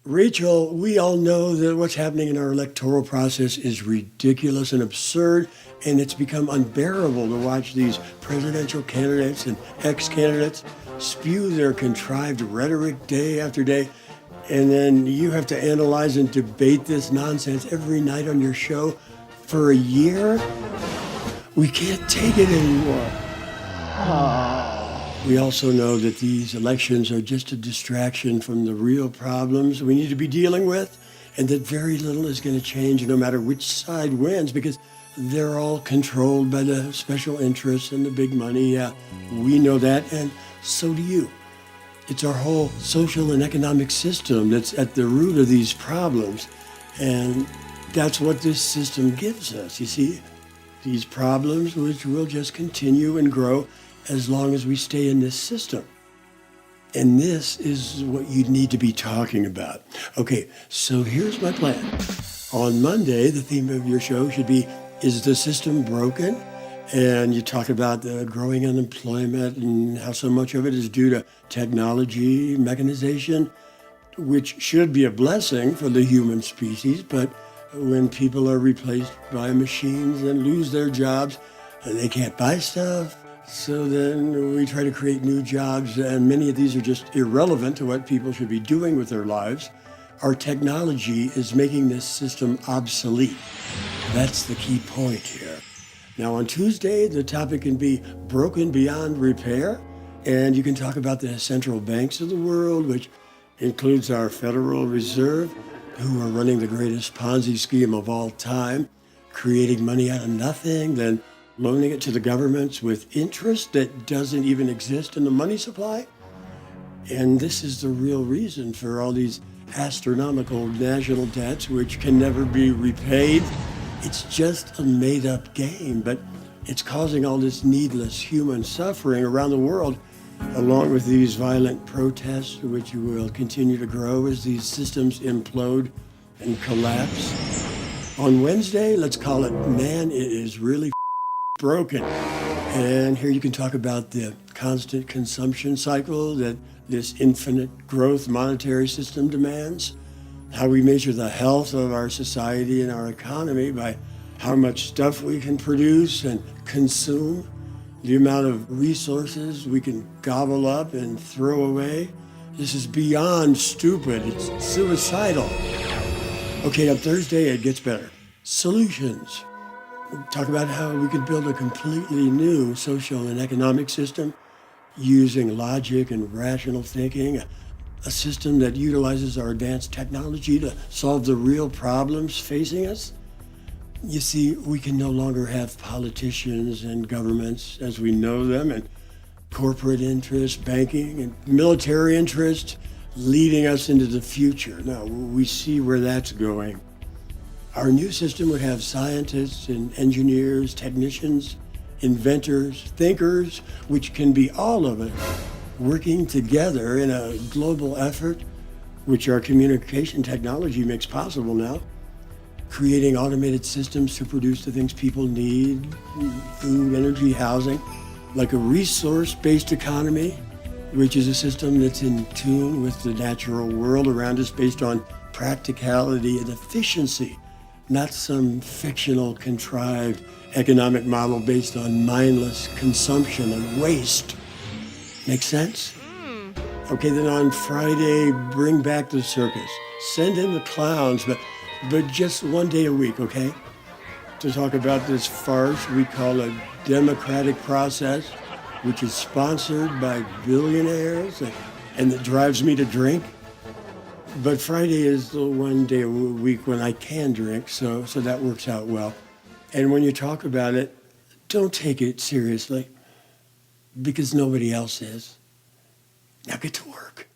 Rachel, we all know that what's happening in our electoral process is ridiculous and absurd, and it's become unbearable to watch these presidential candidates and ex-candidates spew their contrived rhetoric day after day, and then you have to analyze and debate this nonsense every night on your show for a year? We can't take it anymore. We also know that these elections are just a distraction from the real problems we need to be dealing with, and that very little is going to change no matter which side wins, because they're all controlled by the special interests and the big money. Yeah, we know that, and so do you. It's our whole social and economic system that's at the root of these problems, and that's what this system gives us, you see? These problems which will just continue and grow as long as we stay in this system. And this is what you need to be talking about. Okay, so here's my plan. On Monday, the theme of your show should be, is the system broken? And you talk about the growing unemployment and how so much of it is due to technology, mechanization, which should be a blessing for the human species, but when people are replaced by machines and lose their jobs, they can't buy stuff. So then we try to create new jobs, and many of these are just irrelevant to what people should be doing with their lives. Our technology is making this system obsolete. That's the key point here. Now on Tuesday, the topic can be broken beyond repair, and you can talk about the central banks of the world, which includes our Federal Reserve, who are running the greatest Ponzi scheme of all time, creating money out of nothing, then loaning it to the governments with interest that doesn't even exist in the money supply. And this is the real reason for all these astronomical national debts, which can never be repaid. It's just a made-up game, but it's causing all this needless human suffering around the world, along with these violent protests, which will continue to grow as these systems implode and collapse. On Wednesday, let's call it, man, it is really broken. And here you can talk about the constant consumption cycle that this infinite growth monetary system demands, how we measure the health of our society and our economy by how much stuff we can produce and consume, the amount of resources we can gobble up and throw away. This is beyond stupid. It's suicidal. Okay, on Thursday, it gets better. Solutions. Talk about how we could build a completely new social and economic system using logic and rational thinking, a system that utilizes our advanced technology to solve the real problems facing us. You see, we can no longer have politicians and governments as we know them, and corporate interests, banking, and military interests leading us into the future. Now, we see where that's going. Our new system would have scientists and engineers, technicians, inventors, thinkers, which can be all of it, working together in a global effort, which our communication technology makes possible now, creating automated systems to produce the things people need, food, energy, housing, like a resource-based economy, which is a system that's in tune with the natural world around us based on practicality and efficiency, not some fictional, contrived economic model based on mindless consumption and waste. Make sense? Okay, then on Friday, bring back the circus. Send in the clowns, but just one day a week, okay? To talk about this farce we call a democratic process, which is sponsored by billionaires and that drives me to drink. But Friday is the one day a week when I can drink, so that works out well. And when you talk about it, don't take it seriously, because nobody else is. Now get to work.